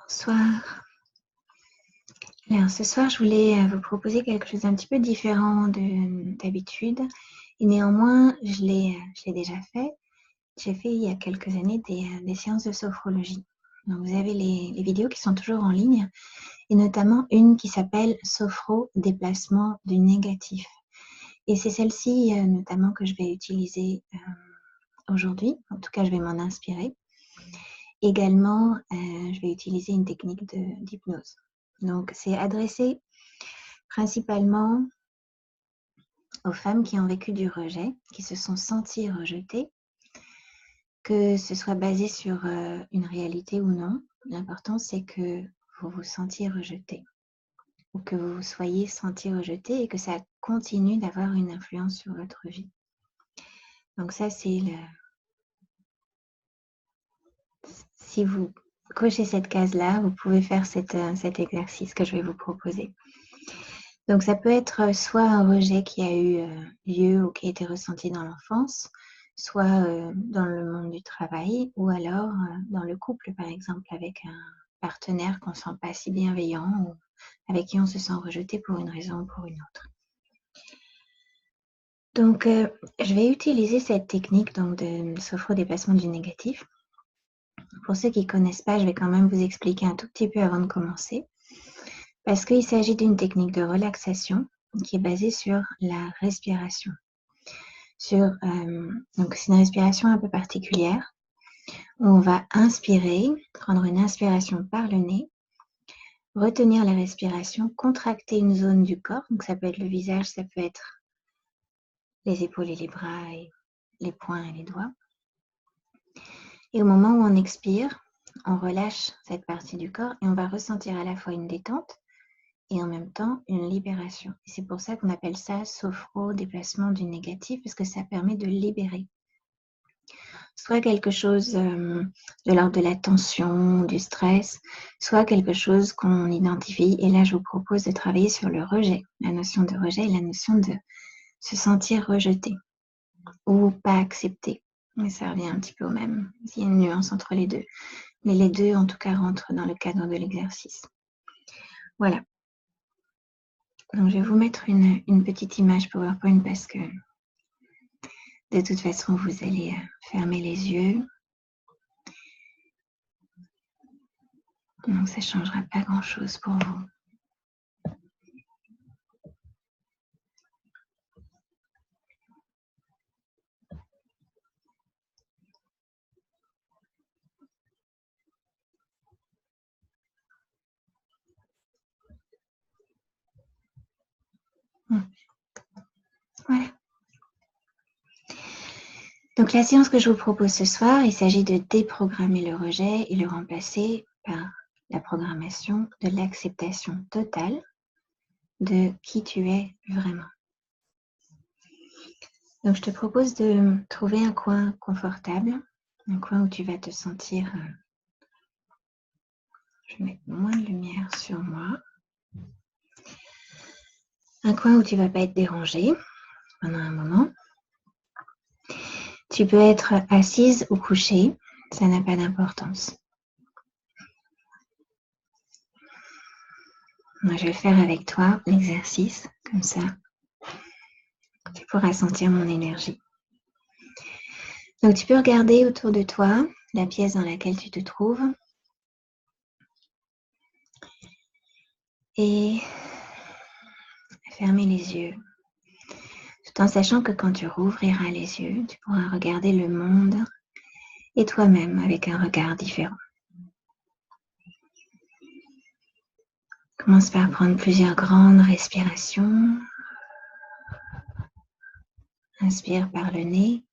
Bonsoir. Alors ce soir, je voulais vous proposer quelque chose d'un petit peu différent d'habitude. Et néanmoins, je l'ai déjà fait. J'ai fait il y a quelques années des séances de sophrologie. Donc vous avez les vidéos qui sont toujours en ligne, et notamment une qui s'appelle Sophro, déplacement du négatif. Et c'est celle-ci notamment que je vais utiliser aujourd'hui. En tout cas, je vais m'en inspirer. Également, je vais utiliser une technique d'hypnose. Donc, c'est adressé principalement aux femmes qui ont vécu du rejet, qui se sont senties rejetées, que ce soit basé sur une réalité ou non. L'important, c'est que vous vous sentiez rejeté ou que vous vous soyez senti rejeté et que ça continue d'avoir une influence sur votre vie. Donc ça, c'est le... Si vous cochez cette case-là, vous pouvez faire cet exercice que je vais vous proposer. Donc ça peut être soit un rejet qui a eu lieu ou qui a été ressenti dans l'enfance, soit dans le monde du travail, ou alors dans le couple, par exemple, avec un partenaire qu'on ne sent pas si bienveillant ou avec qui on se sent rejeté pour une raison ou pour une autre. Donc, je vais utiliser cette technique donc, de sophro-déplacement du négatif. Pour ceux qui ne connaissent pas, je vais quand même vous expliquer un tout petit peu avant de commencer, parce qu'il s'agit d'une technique de relaxation qui est basée sur la respiration. Donc c'est une respiration un peu particulière où on va inspirer, prendre une inspiration par le nez, retenir la respiration, contracter une zone du corps, donc ça peut être le visage, ça peut être les épaules et les bras, et les poings et les doigts. Et au moment où on expire, on relâche cette partie du corps et on va ressentir à la fois une détente et en même temps une libération. Et c'est pour ça qu'on appelle ça sophro, déplacement du négatif, parce que ça permet de libérer. Soit quelque chose de l'ordre de la tension, du stress, soit quelque chose qu'on identifie. Et là, je vous propose de travailler sur le rejet, la notion de rejet et la notion de se sentir rejeté ou pas accepté. Mais ça revient un petit peu au même. Il y a une nuance entre les deux. Mais les deux, en tout cas, rentrent dans le cadre de l'exercice. Voilà. Donc, je vais vous mettre une petite image PowerPoint parce que de toute façon, vous allez fermer les yeux. Donc, ça ne changera pas grand-chose pour vous. Voilà. Donc la séance que je vous propose ce soir, il s'agit de déprogrammer le rejet et le remplacer par la programmation de l'acceptation totale de qui tu es vraiment. Donc je te propose de trouver un coin confortable, un coin où tu vas te sentir... Je vais mettre moins de lumière sur moi. Un coin où tu ne vas pas être dérangé pendant un moment. Tu peux être assise ou couchée, ça n'a pas d'importance. Moi, je vais faire avec toi l'exercice, comme ça, tu pourras sentir mon énergie. Donc, tu peux regarder autour de toi la pièce dans laquelle tu te trouves et fermer les yeux, tout en sachant que quand tu rouvriras les yeux, tu pourras regarder le monde et toi-même avec un regard différent. Commence par prendre plusieurs grandes respirations. Inspire par le nez.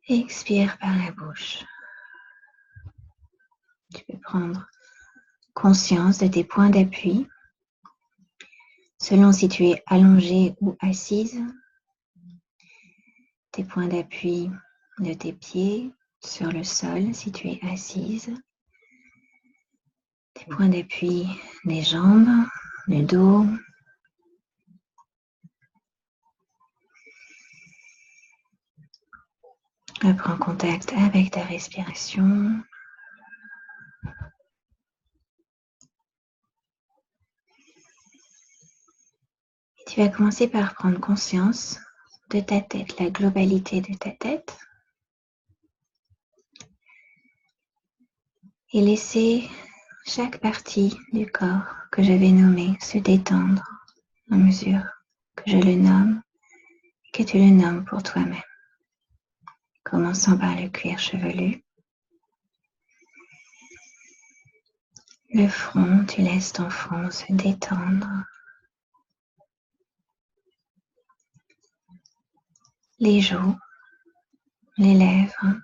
Expire par la bouche. Tu peux prendre conscience de tes points d'appui, selon si tu es allongée ou assise, tes points d'appui de tes pieds sur le sol si tu es assise, tes points d'appui des jambes, le dos, reprends contact avec ta respiration. Tu vas commencer par prendre conscience de ta tête, la globalité de ta tête, et laisser chaque partie du corps que je vais nommer se détendre à mesure que je le nomme et que tu le nommes pour toi-même. Commençons par le cuir chevelu. Le front, tu laisses ton front se détendre. Les joues, les lèvres.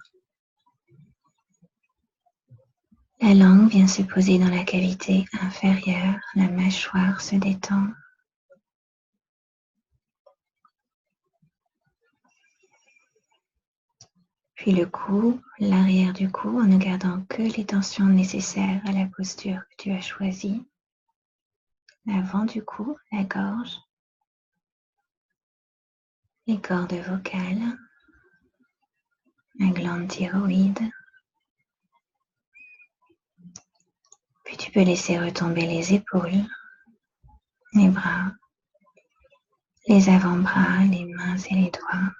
La langue vient se poser dans la cavité inférieure, la mâchoire se détend. Puis le cou, l'arrière du cou, en ne gardant que les tensions nécessaires à la posture que tu as choisie. L'avant du cou, la gorge, les cordes vocales, la glande thyroïde. Puis tu peux laisser retomber les épaules, les bras, les avant-bras, les mains et les doigts.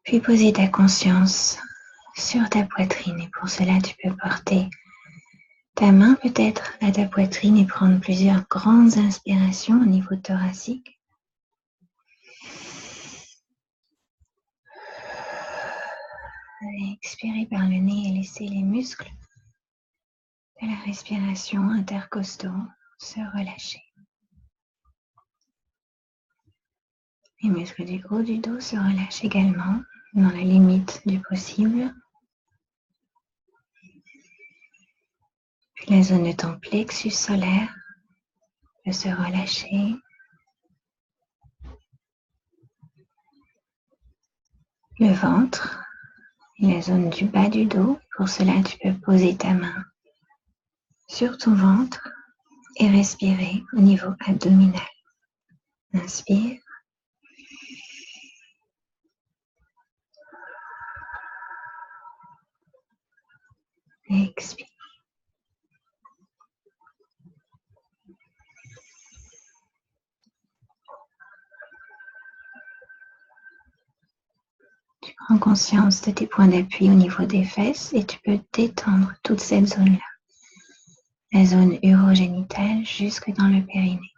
Puis poser ta conscience sur ta poitrine et pour cela tu peux porter ta main peut-être à ta poitrine et prendre plusieurs grandes inspirations au niveau thoracique. Expirez par le nez et laissez les muscles de la respiration intercostaux se relâcher. Les muscles du haut du dos se relâchent également dans la limite du possible. Puis la zone de ton plexus solaire peut se relâcher. Le ventre et la zone du bas du dos. Pour cela, tu peux poser ta main sur ton ventre et respirer au niveau abdominal. Inspire. Expire. Tu prends conscience de tes points d'appui au niveau des fesses et tu peux détendre toute cette zone-là. La zone urogénitale jusque dans le périnée.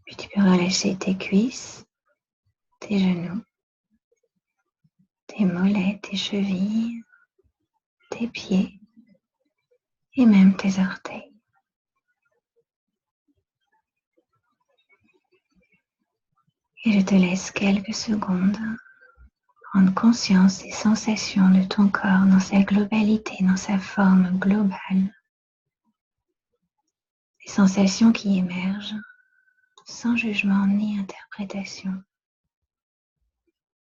Puis tu peux relâcher tes cuisses, tes genoux, tes mollets, tes chevilles, tes pieds et même tes orteils. Et je te laisse quelques secondes prendre conscience des sensations de ton corps dans sa globalité, dans sa forme globale. Les sensations qui émergent sans jugement ni interprétation.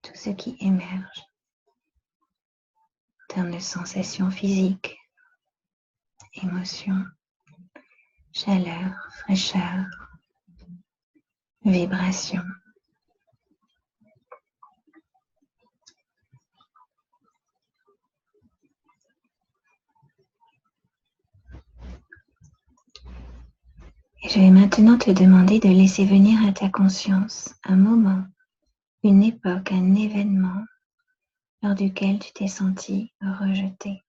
Tout ce qui émerge en termes de sensations physiques, émotions, chaleur, fraîcheur, vibration. Et je vais maintenant te demander de laisser venir à ta conscience un moment, une époque, un événement lors duquel tu t'es senti rejeté.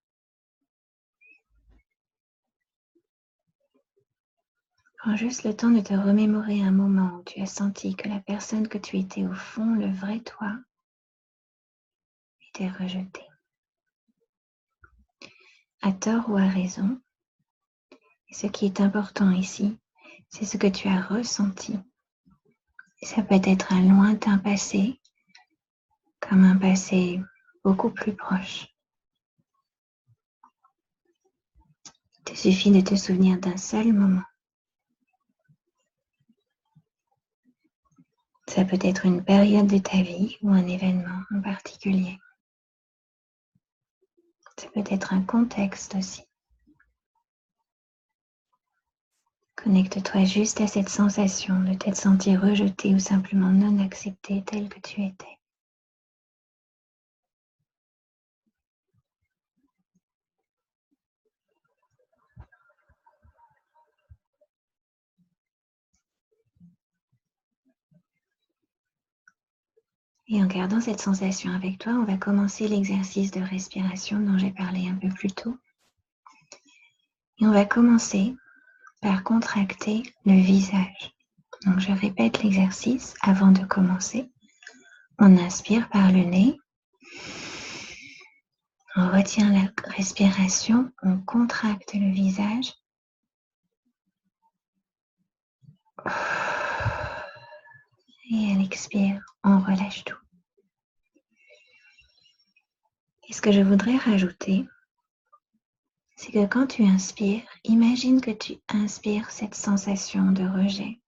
Prends juste le temps de te remémorer un moment où tu as senti que la personne que tu étais au fond, le vrai toi, était rejetée. À tort ou à raison. Et ce qui est important ici, c'est ce que tu as ressenti. Et ça peut être un lointain passé, comme un passé beaucoup plus proche. Il te suffit de te souvenir d'un seul moment. Ça peut être une période de ta vie ou un événement en particulier. Ça peut être un contexte aussi. Connecte-toi juste à cette sensation de t'être senti rejeté ou simplement non accepté tel que tu étais. Et en gardant cette sensation avec toi, on va commencer l'exercice de respiration dont j'ai parlé un peu plus tôt. Et on va commencer par contracter le visage. Donc je répète l'exercice avant de commencer. On inspire par le nez. On retient la respiration, on contracte le visage. Et à l'expire, on relâche tout. Et ce que je voudrais rajouter, c'est que quand tu inspires, imagine que tu inspires cette sensation de rejet.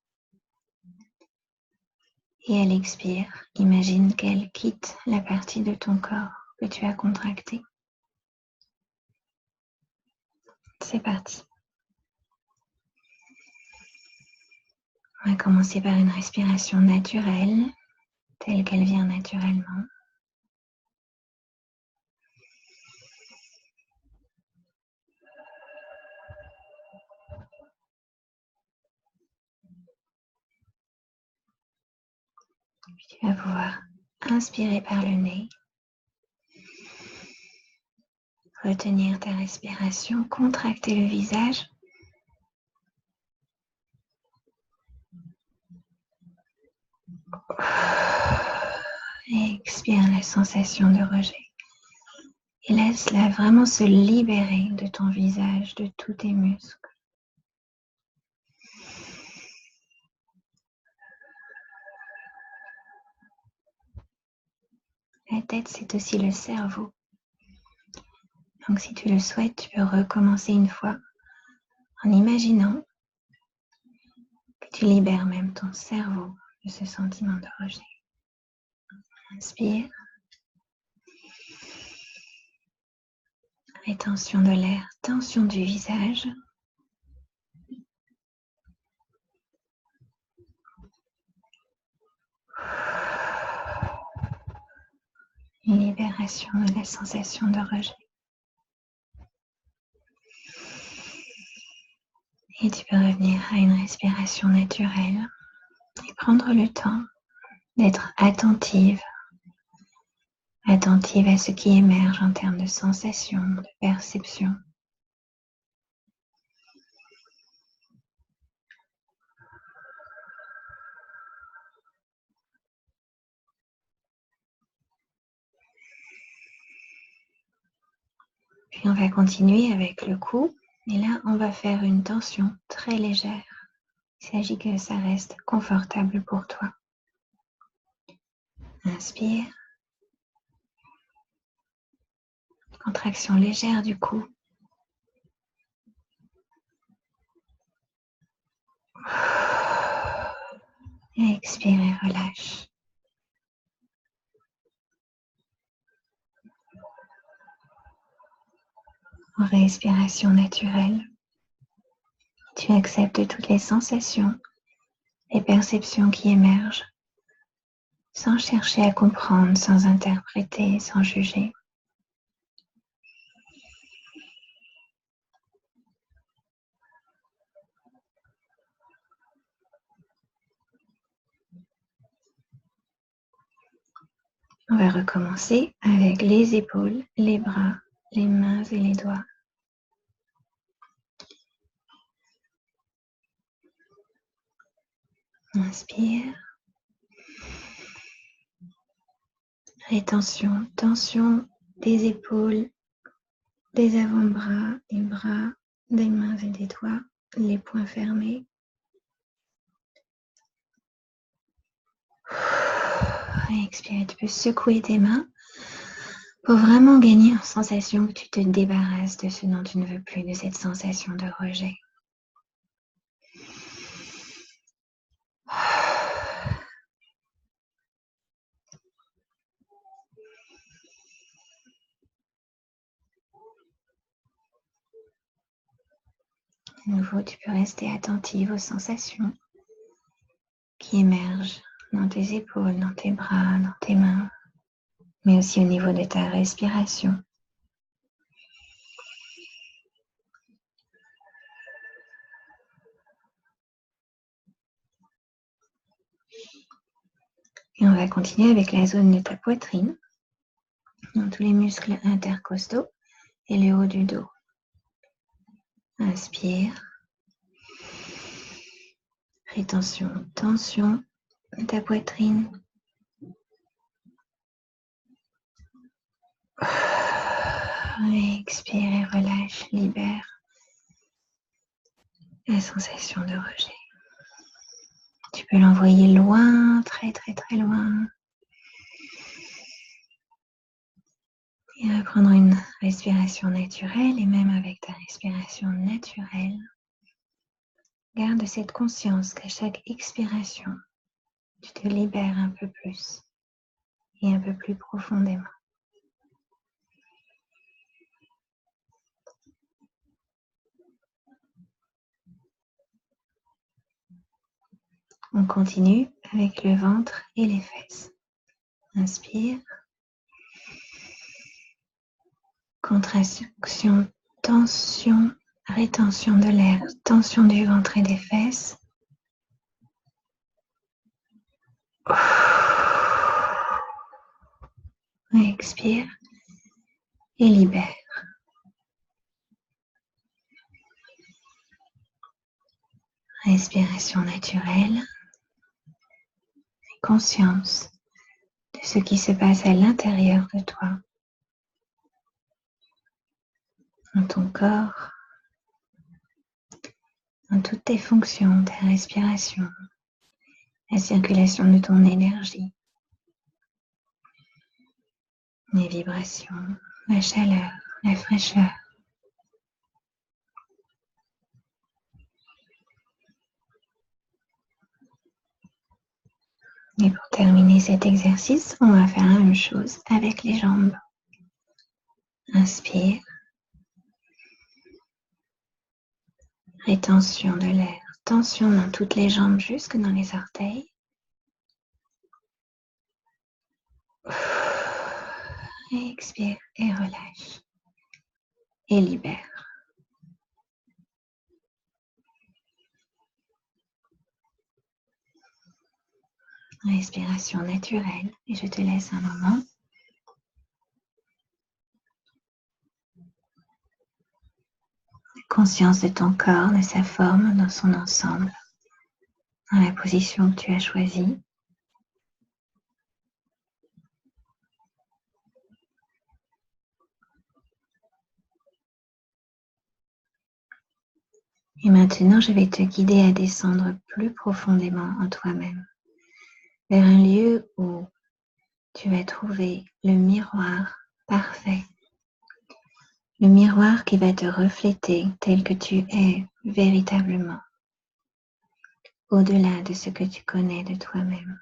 Et à l'expire, imagine qu'elle quitte la partie de ton corps que tu as contractée. C'est parti. On va commencer par une respiration naturelle, telle qu'elle vient naturellement. Puis tu vas pouvoir inspirer par le nez, retenir ta respiration, contracter le visage. Et expire la sensation de rejet. Et laisse-la vraiment se libérer de ton visage, de tous tes muscles. La tête, c'est aussi le cerveau. Donc si tu le souhaites, tu peux recommencer une fois en imaginant que tu libères même ton cerveau de ce sentiment de rejet. Inspire. Rétention de l'air, tension du visage. Libération de la sensation de rejet. Et tu peux revenir à une respiration naturelle et prendre le temps d'être attentive à ce qui émerge en termes de sensations, de perception. Puis on va continuer avec le cou. Et là, on va faire une tension très légère. Il s'agit que ça reste confortable pour toi. Inspire. Contraction légère du cou. Et expire et relâche. En respiration naturelle, tu acceptes toutes les sensations et perceptions qui émergent, sans chercher à comprendre, sans interpréter, sans juger. On va recommencer avec les épaules, les bras, les mains et les doigts. Inspire. Rétention, tension des épaules, des avant-bras, des bras, des mains et des doigts, les poings fermés. Et expire, tu peux secouer tes mains pour vraiment gagner en sensation que tu te débarrasses de ce dont tu ne veux plus, de cette sensation de rejet. De nouveau, tu peux rester attentive aux sensations qui émergent dans tes épaules, dans tes bras, dans tes mains, mais aussi au niveau de ta respiration. Et on va continuer avec la zone de ta poitrine, dans tous les muscles intercostaux et le haut du dos. Inspire. Rétention, tension de ta poitrine. Expire et relâche, libère la sensation de rejet. Tu peux l'envoyer loin, très très très loin. Et reprendre une respiration naturelle, et même avec ta respiration naturelle, garde cette conscience qu'à chaque expiration, tu te libères un peu plus et un peu plus profondément. On continue avec le ventre et les fesses. Inspire. Contraction, tension, rétention de l'air, tension du ventre et des fesses. Expire et libère. Respiration naturelle. Conscience de ce qui se passe à l'intérieur de toi, dans ton corps, dans toutes tes fonctions, ta respiration, la circulation de ton énergie, les vibrations, la chaleur, la fraîcheur. Et pour terminer cet exercice, on va faire la même chose avec les jambes. Inspire. Rétention de l'air, tension dans toutes les jambes jusque dans les orteils. Expire et relâche. Et libère. Respiration naturelle. Et je te laisse un moment. Conscience de ton corps, de sa forme, dans son ensemble. Dans la position que tu as choisie. Et maintenant, je vais te guider à descendre plus profondément en toi-même, vers un lieu où tu vas trouver le miroir parfait. Le miroir qui va te refléter tel que tu es véritablement, au-delà de ce que tu connais de toi-même.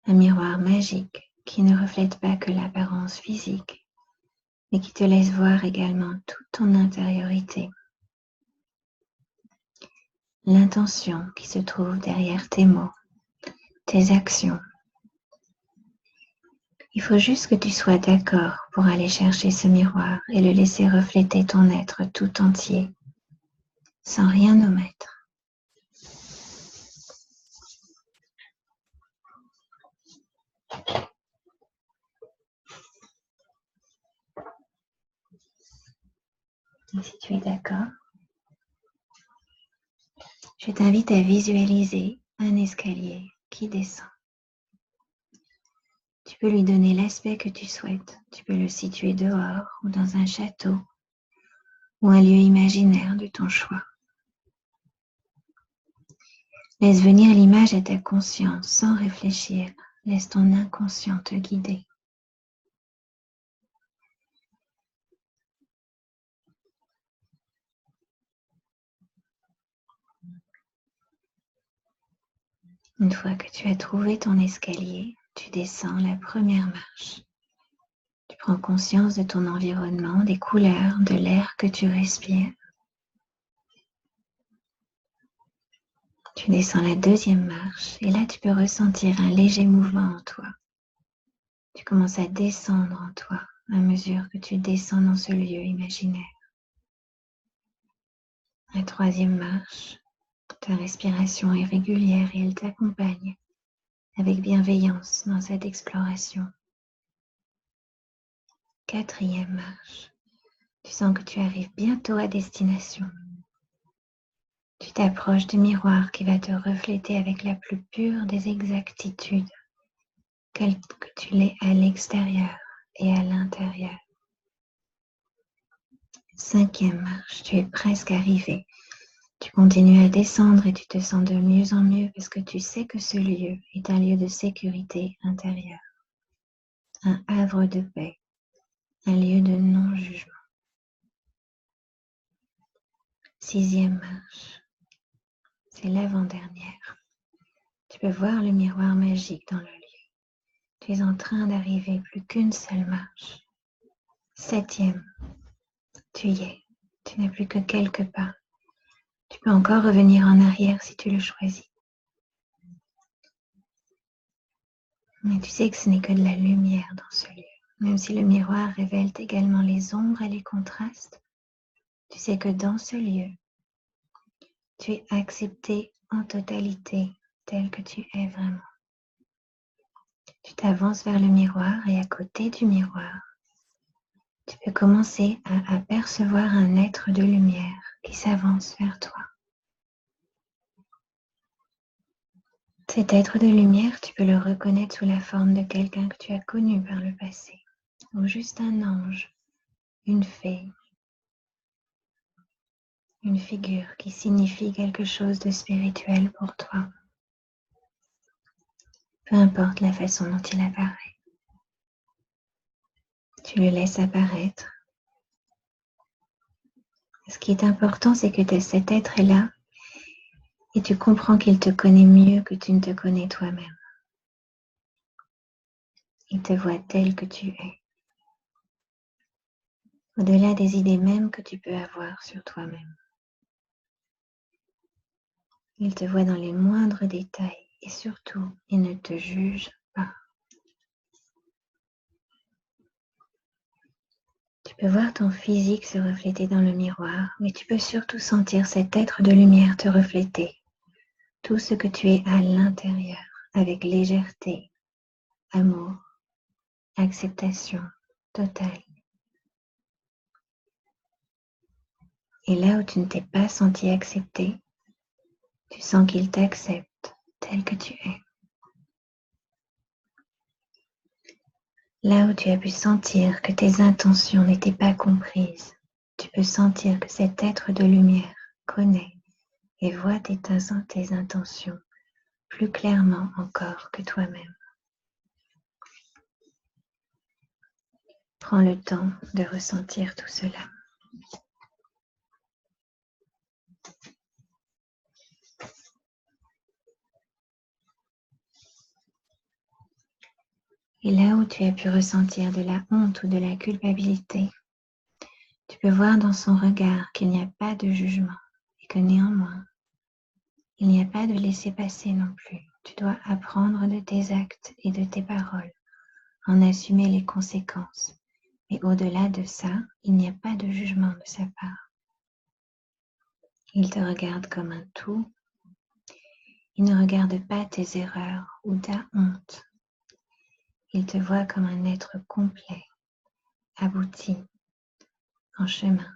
Un miroir magique qui ne reflète pas que l'apparence physique, mais qui te laisse voir également toute ton intériorité. L'intention qui se trouve derrière tes mots, tes actions. Il faut juste que tu sois d'accord pour aller chercher ce miroir et le laisser refléter ton être tout entier, sans rien omettre. Et si tu es d'accord, je t'invite à visualiser un escalier qui descend. Tu peux lui donner l'aspect que tu souhaites. Tu peux le situer dehors ou dans un château ou un lieu imaginaire de ton choix. Laisse venir l'image à ta conscience sans réfléchir. Laisse ton inconscient te guider. Une fois que tu as trouvé ton escalier, tu descends la première marche. Tu prends conscience de ton environnement, des couleurs, de l'air que tu respires. Tu descends la deuxième marche et là, tu peux ressentir un léger mouvement en toi. Tu commences à descendre en toi à mesure que tu descends dans ce lieu imaginaire. La troisième marche, ta respiration est régulière et elle t'accompagne avec bienveillance dans cette exploration. Quatrième marche, tu sens que tu arrives bientôt à destination. Tu t'approches du miroir qui va te refléter avec la plus pure des exactitudes, quel que tu l'aies à l'extérieur et à l'intérieur. Cinquième marche, tu es presque arrivé. Tu continues à descendre et tu te sens de mieux en mieux parce que tu sais que ce lieu est un lieu de sécurité intérieure, un havre de paix, un lieu de non-jugement. Sixième marche, c'est l'avant-dernière. Tu peux voir le miroir magique dans le lieu. Tu es en train d'arriver, plus qu'une seule marche. Septième, tu y es. Tu n'as plus que quelques pas. Tu peux encore revenir en arrière si tu le choisis. Mais tu sais que ce n'est que de la lumière dans ce lieu. Même si le miroir révèle également les ombres et les contrastes, tu sais que dans ce lieu, tu es accepté en totalité tel que tu es vraiment. Tu t'avances vers le miroir et à côté du miroir, tu peux commencer à apercevoir un être de lumière qui s'avance vers toi. Cet être de lumière, tu peux le reconnaître sous la forme de quelqu'un que tu as connu par le passé, ou juste un ange, une fée, une figure qui signifie quelque chose de spirituel pour toi. Peu importe la façon dont il apparaît. Tu le laisses apparaître. Ce qui est important, c'est que cet être est là et tu comprends qu'il te connaît mieux que tu ne te connais toi-même. Il te voit tel que tu es, au-delà des idées mêmes que tu peux avoir sur toi-même. Il te voit dans les moindres détails et surtout, il ne te juge pas. Tu peux voir ton physique se refléter dans le miroir, mais tu peux surtout sentir cet être de lumière te refléter. Tout ce que tu es à l'intérieur, avec légèreté, amour, acceptation totale. Et là où tu ne t'es pas senti accepté, tu sens qu'il t'accepte tel que tu es. Là où tu as pu sentir que tes intentions n'étaient pas comprises, tu peux sentir que cet être de lumière connaît et voit tes intentions plus clairement encore que toi-même. Prends le temps de ressentir tout cela. Et là où tu as pu ressentir de la honte ou de la culpabilité, tu peux voir dans son regard qu'il n'y a pas de jugement et que néanmoins, il n'y a pas de laisser-passer non plus. Tu dois apprendre de tes actes et de tes paroles, en assumer les conséquences. Et au-delà de ça, il n'y a pas de jugement de sa part. Il te regarde comme un tout. Il ne regarde pas tes erreurs ou ta honte. Il te voit comme un être complet, abouti, en chemin.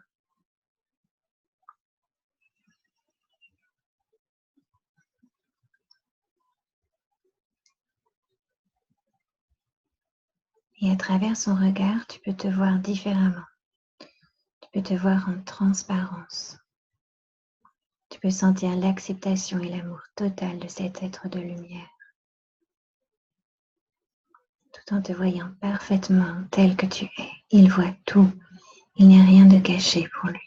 Et à travers son regard, tu peux te voir différemment. Tu peux te voir en transparence. Tu peux sentir l'acceptation et l'amour total de cet être de lumière. Tout en te voyant parfaitement tel que tu es. Il voit tout. Il n'y a rien de caché pour lui.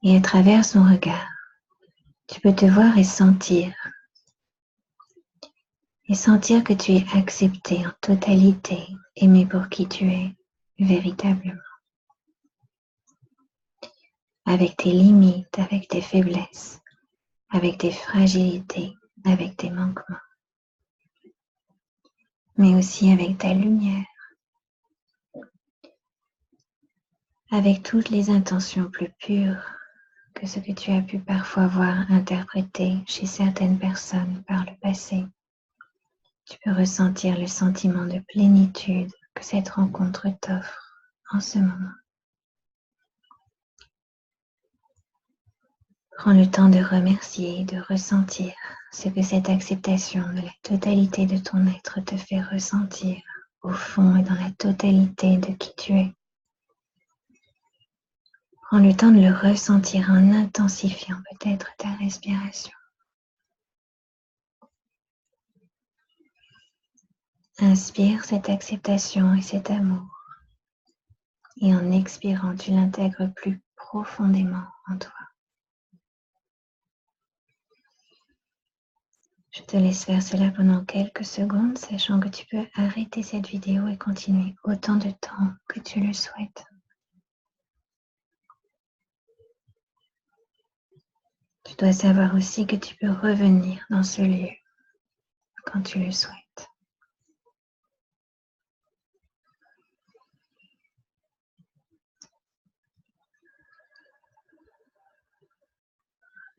Et à travers son regard, tu peux te voir et sentir que tu es accepté en totalité, aimé pour qui tu es véritablement. Avec tes limites, avec tes faiblesses, avec tes fragilités, avec tes manquements, mais aussi avec ta lumière, avec toutes les intentions plus pures que ce que tu as pu parfois voir interprété chez certaines personnes par le passé. Tu peux ressentir le sentiment de plénitude que cette rencontre t'offre en ce moment. Prends le temps de remercier et de ressentir ce que cette acceptation de la totalité de ton être te fait ressentir au fond et dans la totalité de qui tu es. Prends le temps de le ressentir en intensifiant peut-être ta respiration. Inspire cette acceptation et cet amour. Et en expirant, tu l'intègres plus profondément en toi. Je te laisse faire cela pendant quelques secondes, sachant que tu peux arrêter cette vidéo et continuer autant de temps que tu le souhaites. Tu dois savoir aussi que tu peux revenir dans ce lieu quand tu le souhaites.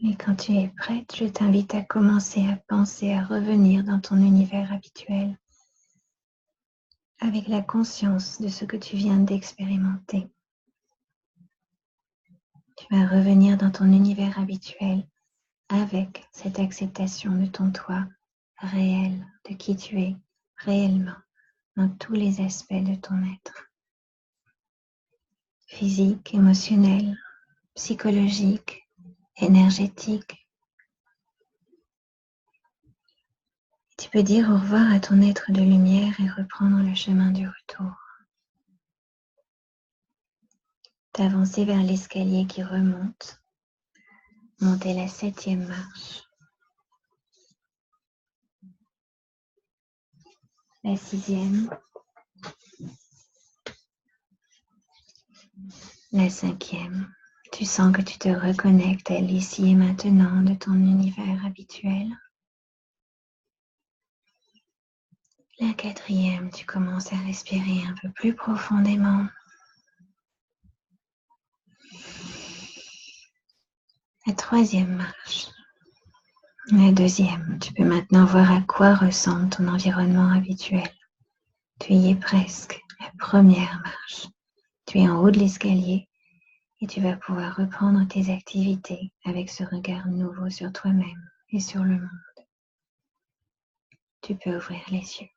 Et quand tu es prête, je t'invite à commencer à penser à revenir dans ton univers habituel avec la conscience de ce que tu viens d'expérimenter. Tu vas revenir dans ton univers habituel avec cette acceptation de ton toi réel, de qui tu es réellement dans tous les aspects de ton être. Physique, émotionnel, psychologique, énergétique. Tu peux dire au revoir à ton être de lumière et reprendre le chemin du retour. T'avancer vers l'escalier qui remonte, monter la 7e marche, la 6e, la 5e. Tu sens que tu te reconnectes à l'ici et maintenant de ton univers habituel. La 4e, tu commences à respirer un peu plus profondément. La 3e marche. La 2e, tu peux maintenant voir à quoi ressemble ton environnement habituel. Tu y es presque. La 1re marche. Tu es en haut de l'escalier et tu vas pouvoir reprendre tes activités avec ce regard nouveau sur toi-même et sur le monde. Tu peux ouvrir les yeux.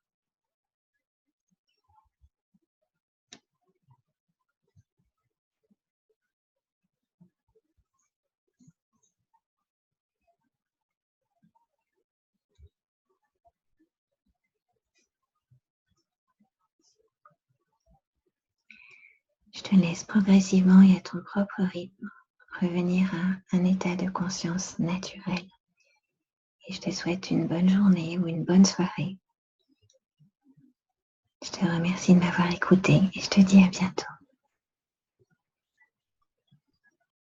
Je te laisse progressivement et à ton propre rythme revenir à un état de conscience naturel. Et je te souhaite une bonne journée ou une bonne soirée. Je te remercie de m'avoir écouté et je te dis à bientôt.